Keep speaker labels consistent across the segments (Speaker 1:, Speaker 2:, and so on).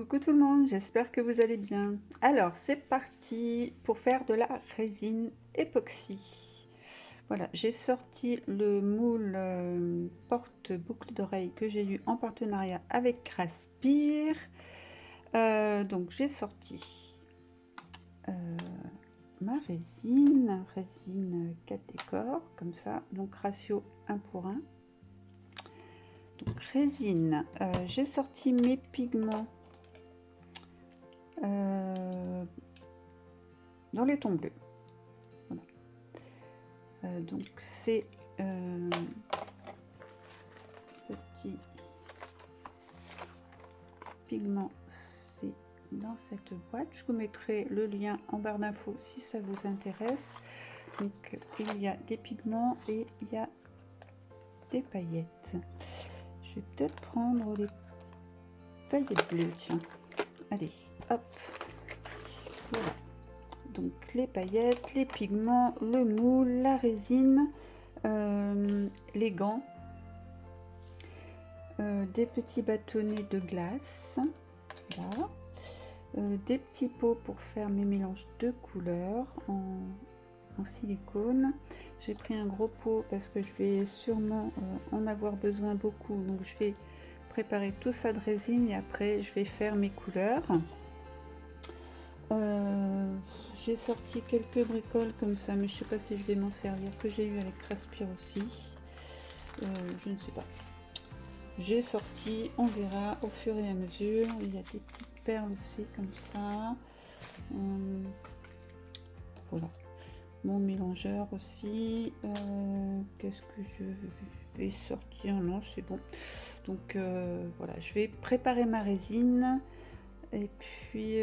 Speaker 1: Coucou tout le monde, j'espère que vous allez bien. Alors, c'est parti pour faire de la résine époxy. Voilà, j'ai sorti le moule porte-boucle d'oreille que j'ai eu en partenariat avec Craspir. Donc, j'ai sorti ma résine 4 décors, comme ça, donc ratio 1 pour 1. Donc, résine, j'ai sorti mes pigments dans les tons bleus. Voilà. Donc c'est petit pigment, c'est dans cette boîte. Je vous mettrai le lien en barre d'infos si ça vous intéresse. Donc il y a des pigments et il y a des paillettes. Je vais peut-être prendre les paillettes bleues, tiens. Allez, hop. Voilà. Donc les paillettes, les pigments, le moule, la résine, les gants, des petits bâtonnets de glace, là, des petits pots pour faire mes mélanges de couleurs en silicone. J'ai pris un gros pot parce que je vais sûrement en avoir besoin beaucoup, donc je vais préparer tout ça de résine et après je vais faire mes couleurs. J'ai sorti quelques bricoles comme ça, mais je sais pas si je vais m'en servir, que j'ai eu avec Craspir aussi. Je ne sais pas. J'ai sorti, on verra au fur et à mesure. Il y a des petites perles aussi comme ça. Voilà. Mon mélangeur aussi. Qu'est-ce que je vais sortir? Non, c'est bon. Donc voilà, je vais préparer ma résine. Et puis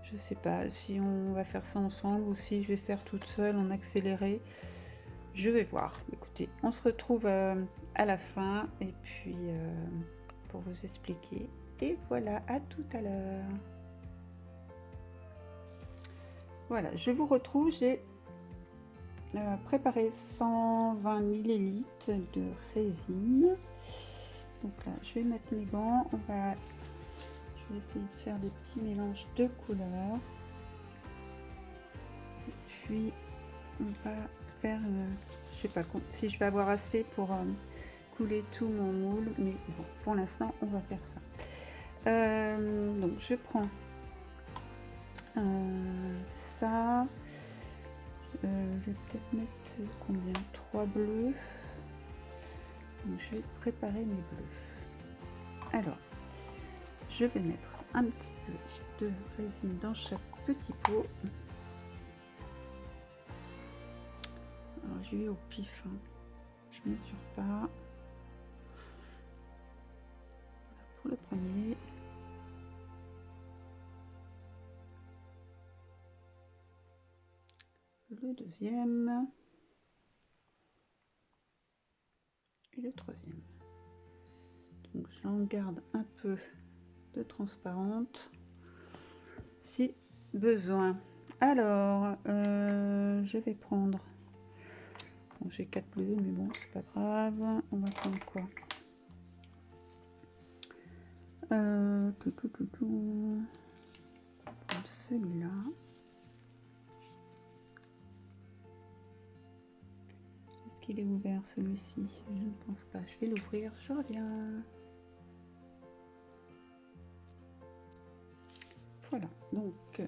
Speaker 1: je sais pas si on va faire ça ensemble ou si je vais faire toute seule en accéléré. Je vais voir. Écoutez, on se retrouve à la fin et puis pour vous expliquer. Et voilà, à tout à l'heure. Voilà, je vous retrouve. J'ai préparé 120 ml de résine. Donc là, je vais mettre mes gants. Je vais essayer de faire des petits mélanges de couleurs. Et puis, on va faire, je sais pas si je vais avoir assez pour couler tout mon moule, mais bon, pour l'instant, on va faire ça. Donc, je prends ça. Je vais peut-être mettre combien? 3 bleus. Donc, je vais préparer mes bleus. Alors, je vais mettre un petit peu de résine dans chaque petit pot. Alors, je vais au pif, hein. Je ne mesure pas. Voilà pour le premier. Le deuxième. Et le troisième. Donc j'en garde un peu de transparente si besoin. Alors je vais prendre, bon, j'ai 4 bleus mais bon c'est pas grave, on va prendre quoi? Celui-là. Est-ce qu'il est ouvert celui-ci? Je ne pense pas. Je vais l'ouvrir, je reviens. Voilà, donc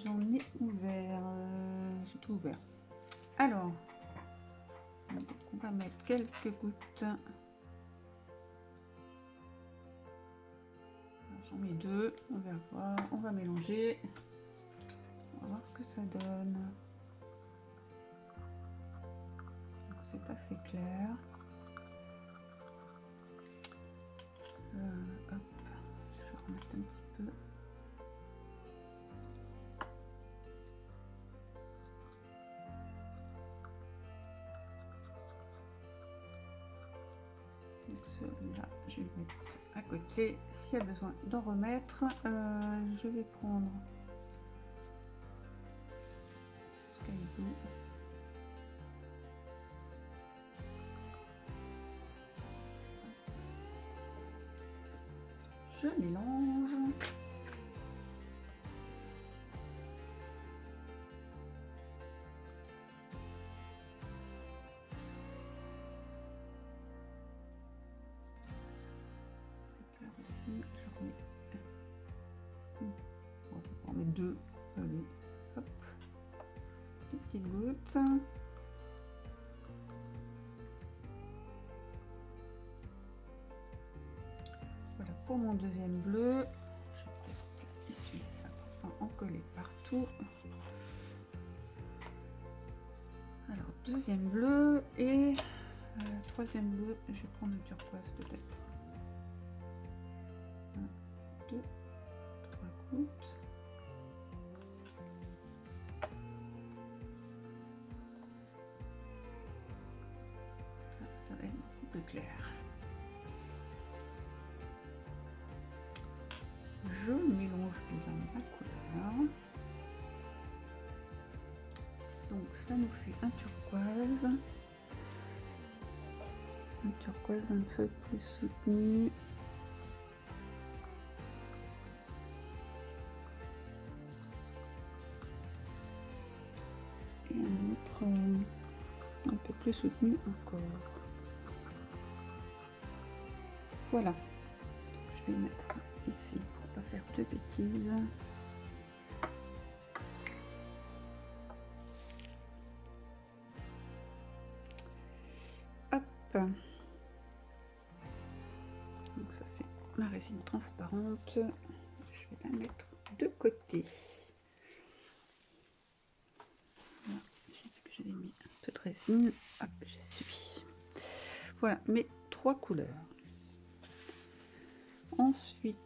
Speaker 1: j'en ai ouvert, j'ai tout ouvert. Alors, on va mettre quelques gouttes. J'en mets 2, on va voir, on va mélanger. On va voir ce que ça donne. C'est assez clair. Hop, je vais remettre un petit peu. Donc celui-là, je vais le mettre à côté. S'il y a besoin d'en remettre, je vais prendre ce caillou. je mélange. C'est clair aussi, j'en mets. On va en mettre 2. Allez, hop, des petites gouttes. Voilà pour mon deuxième bleu. Je vais peut-être essuyer ça pour pas en coller partout. Alors deuxième bleu et troisième bleu. Je vais prendre le turquoise peut-être. 1, 2, 3 gouttes. Ça va être beaucoup plus clair. Je mélange bien ma couleur. Donc ça nous fait un turquoise. Un turquoise un peu plus soutenu. Et un autre un peu plus soutenu encore. Voilà. Je vais mettre ça ici pour pas faire de bêtises. Hop. Donc ça c'est la résine transparente. Je vais la mettre de côté. Voilà. J'ai vu que j'avais mis un peu de résine. Hop, j'essuie. Voilà mes 3 couleurs. Ensuite,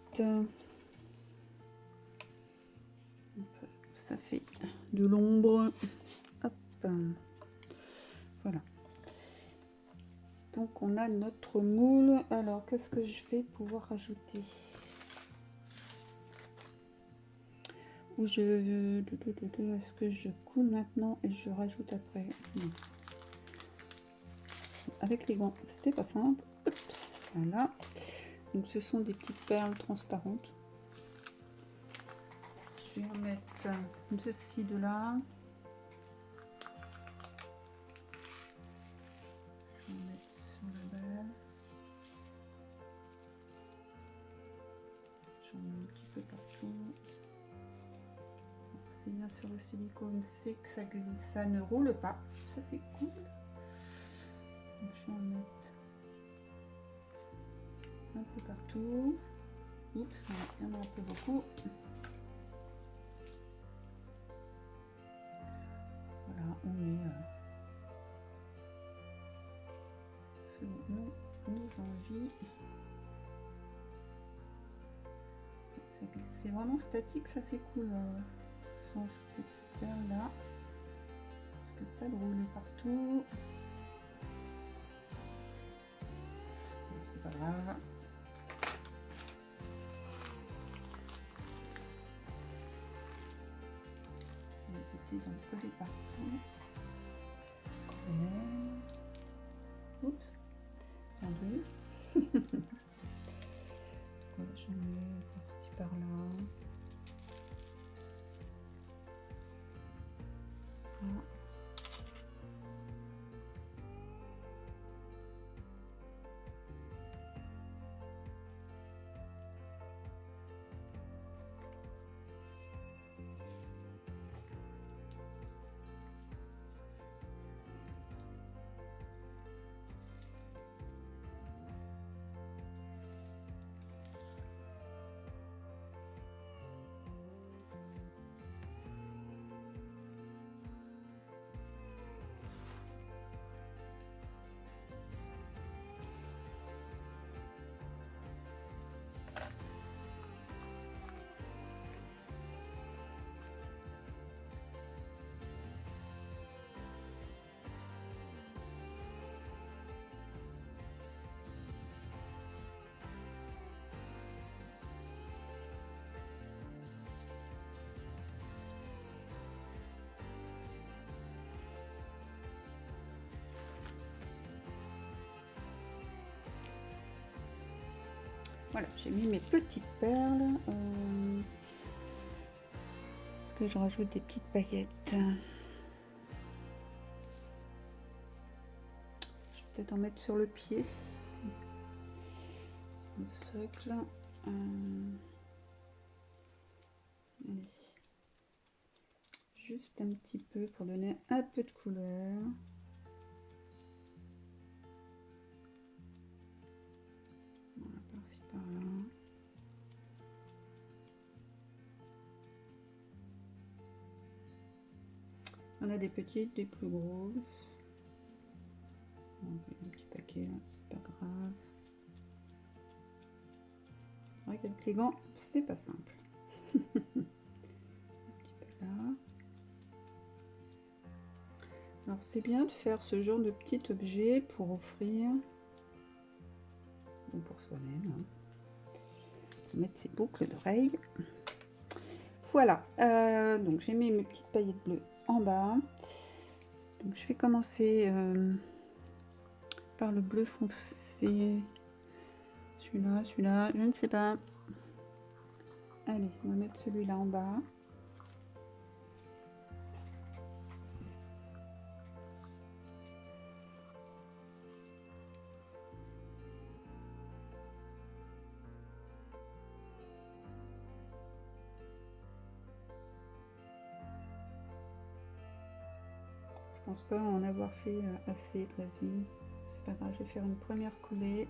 Speaker 1: ça fait de l'ombre. Hop, voilà. Donc on a notre moule. Alors qu'est-ce que je vais pouvoir rajouter? Ou est-ce que je coule maintenant et je rajoute après? Non. Avec les gants, c'était pas simple. Oups, voilà. Donc ce sont des petites perles transparentes. Je vais en mettre de ci, de là. Je vais en mettre sur la base. J'en mets un petit peu partout. C'est bien sur le silicone, c'est que ça glisse, ça ne roule pas. Ça c'est cool. Donc, je vais en mettre un peu partout. Oups, il y en a un peu beaucoup. Voilà, on met selon nos envies. C'est vraiment statique, ça c'est cool. Sans ces petites perles là. Parce que pas de rouler partout. C'est pas grave. D'en coller partout. Oups, perdu. Voilà, j'en mets par-ci par-là. Voilà. Voilà, j'ai mis mes petites perles. Est-ce que je rajoute des petites paillettes? Je vais peut-être en mettre sur le pied. Le socle. Allez. Juste un petit peu pour donner un peu de couleur. Voilà, par-ci par-là. On a des petites, des plus grosses. On va un petit paquet là, c'est pas grave. C'est vrai qu'avec les gants, c'est pas simple. Un petit peu là. Alors c'est bien de faire ce genre de petit objet pour offrir, ou pour soi-même, hein. Pour mettre ses boucles d'oreilles. Voilà, donc j'ai mis mes petites paillettes bleues en bas. Donc je vais commencer par le bleu foncé. Celui-là, je ne sais pas. Allez, on va mettre celui-là en bas. Je pense pas en avoir fait assez de résine. C'est pas grave, je vais faire une première coulée.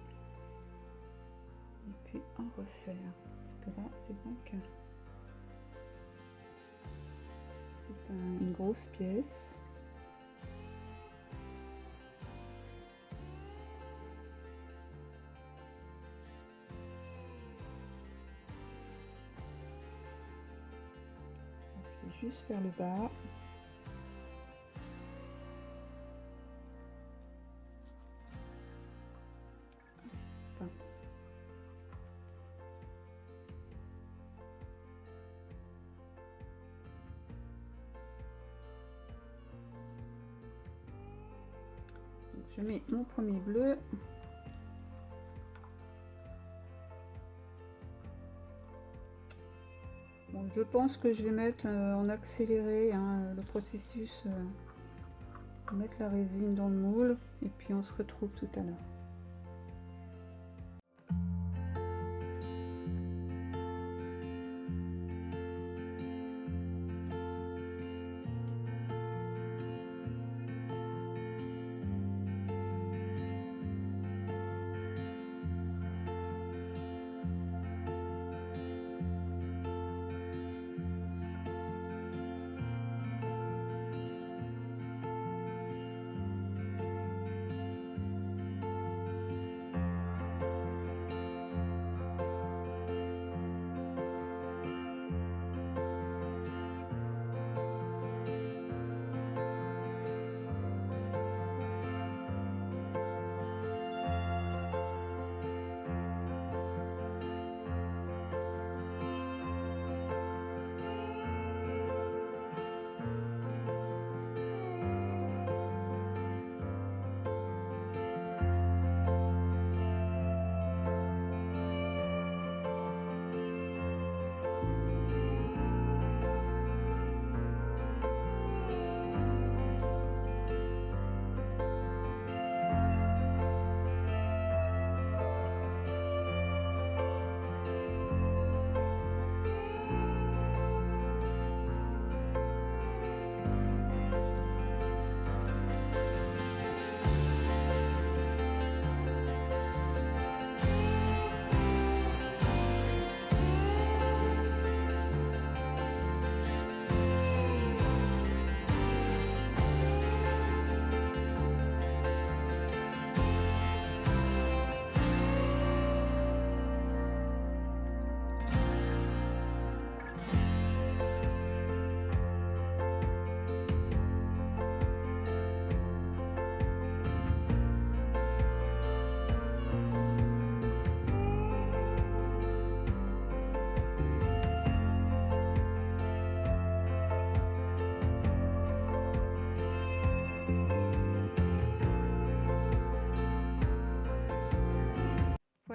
Speaker 1: Et puis en refaire. Parce que là, c'est vrai que c'est une grosse pièce. Je vais juste faire le bas. Enfin, donc je mets mon premier bleu. Bon, je pense que je vais mettre en accéléré hein, le processus, mettre la résine dans le moule et puis on se retrouve tout à l'heure.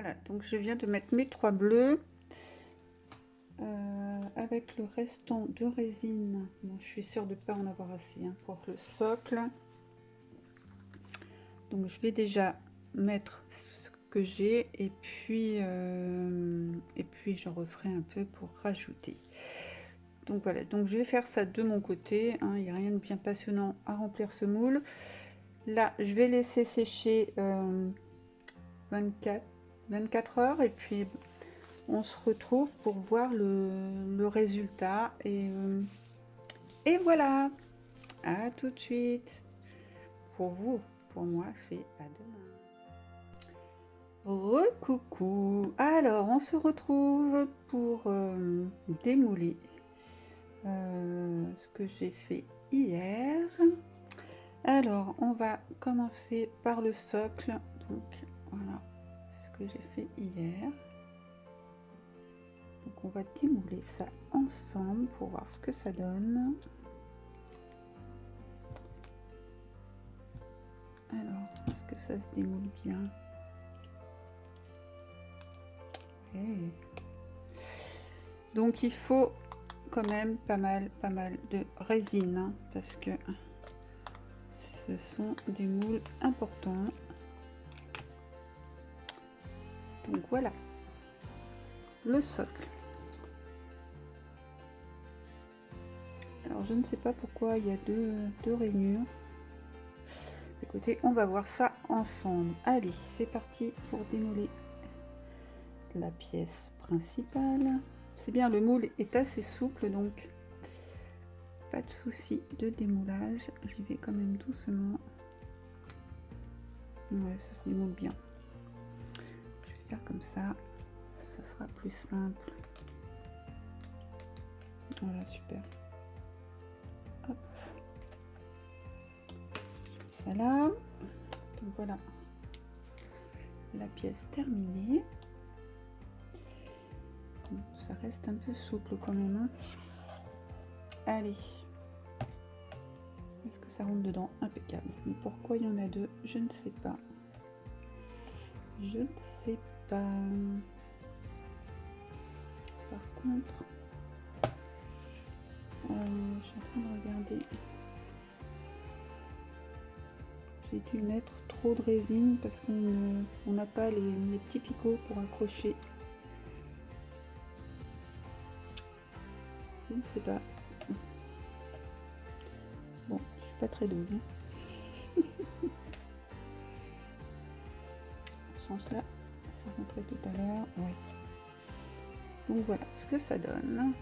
Speaker 1: Voilà, donc je viens de mettre mes 3 bleus avec le restant de résine. Bon, je suis sûre de ne pas en avoir assez hein, pour le socle. Donc je vais déjà mettre ce que j'ai et puis j'en referai un peu pour rajouter. Donc voilà, donc je vais faire ça de mon côté, hein, il n'y a rien de bien passionnant à remplir ce moule. Là, je vais laisser sécher 24 heures et puis on se retrouve pour voir le résultat. Et voilà, à tout de suite. Pour vous, pour moi, c'est à demain. Recoucou. Alors, on se retrouve pour démouler ce que j'ai fait hier. Alors, on va commencer par le socle. Donc, voilà ce que j'ai fait hier. Donc, on va démouler ça ensemble pour voir ce que ça donne. Alors, est-ce que ça se démoule bien? Okay. Donc, il faut quand même pas mal de résine hein, parce que ce sont des moules importants. Donc voilà le socle. Alors je ne sais pas pourquoi il y a deux rainures. Écoutez, on va voir ça ensemble. Allez, c'est parti pour démouler la pièce principale. C'est bien, le moule est assez souple, donc pas de souci de démoulage. J'y vais quand même doucement. Ouais, ça se démoule bien. Je vais faire comme ça, ça sera plus simple. Voilà, super. Hop. Ça là. Donc voilà, la pièce terminée. Donc, ça reste un peu souple quand même. Hein. Allez. Est-ce que ça rentre dedans? Impeccable. Mais pourquoi il y en a deux? Je ne sais pas. Je ne sais pas. Par contre, je suis en train de regarder. J'ai dû mettre trop de résine parce qu'on n'a pas les petits picots pour accrocher. Je ne sais pas. Bon, je suis pas très douée. Hein. Ce sens-là, ça rentrait tout à l'heure. Ouais. Donc voilà ce que ça donne.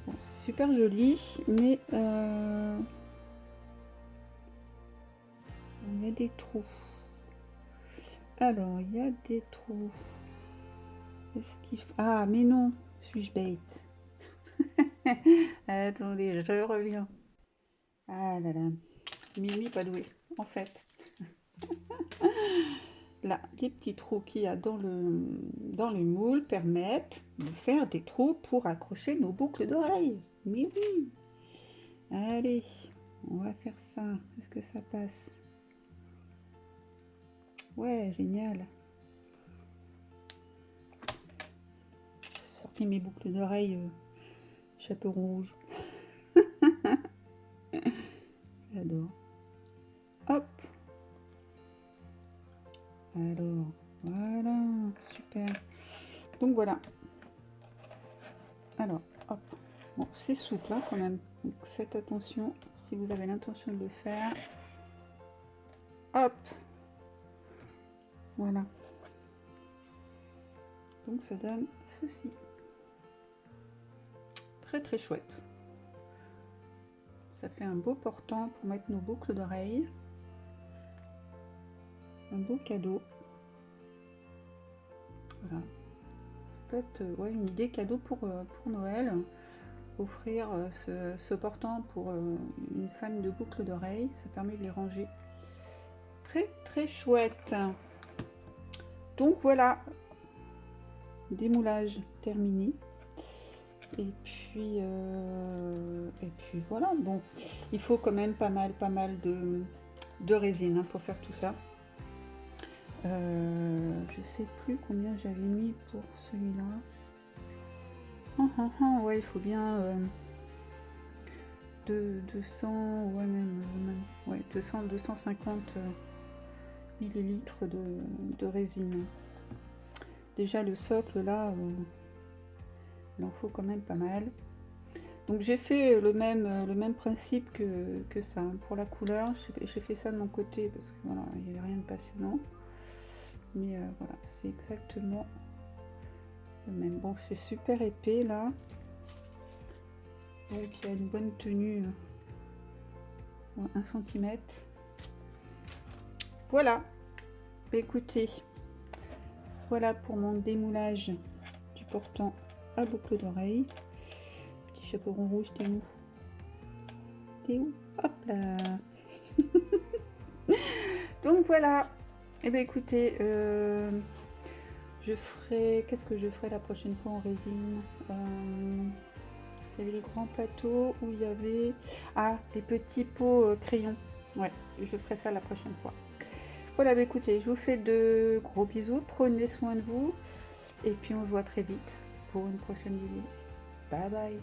Speaker 1: Bon, c'est super joli, mais il y a des trous. Alors, il y a des trous. Est-ce qu'il faut... Ah, mais non, suis-je bête? Attendez, je reviens. Ah là là, Mimi pas douée, en fait. Là, les petits trous qu'il y a dans le moule permettent de faire des trous pour accrocher nos boucles d'oreilles. Mais oui. Allez, on va faire ça. Est-ce que ça passe? Ouais, génial. J'ai sorti mes boucles d'oreilles chapeau rouge. J'adore. Hop. Alors, voilà, super. Donc voilà. Alors, hop. Bon, c'est souple hein, quand même. Donc faites attention si vous avez l'intention de le faire. Hop. Voilà. Donc ça donne ceci. Très très chouette. Ça fait un beau portant pour mettre nos boucles d'oreilles. Un beau cadeau. Voilà. Ça peut être ouais, une idée cadeau pour Noël. Offrir ce portant pour une fan de boucles d'oreilles. Ça permet de les ranger. Très très chouette. Donc voilà. Démoulage terminé. Et puis voilà. Bon, il faut quand même pas mal de résine hein, pour faire tout ça. Je sais plus combien j'avais mis pour celui-là. Ouais, il faut bien 200, ouais, même ouais, 250 millilitres de résine. Déjà le socle là, il en faut quand même pas mal. Donc j'ai fait le même principe que ça. Pour la couleur, j'ai fait ça de mon côté parce que voilà, il n'y a rien de passionnant. Mais voilà, c'est exactement le même. Bon, c'est super épais là. Donc il y a une bonne tenue, 1 cm. Voilà. Bah, écoutez, voilà pour mon démoulage du portant à boucle d'oreille. Petit chaperon rouge, t'es où? T'es où? Hop là. Donc voilà. Et bien écoutez, je ferai... Qu'est-ce que je ferai la prochaine fois en résine? Il y avait les grands plateaux où il y avait... Ah, les petits pots crayons. Ouais, je ferai ça la prochaine fois. Voilà, bah écoutez, je vous fais de gros bisous. Prenez soin de vous. Et puis on se voit très vite pour une prochaine vidéo. Bye bye.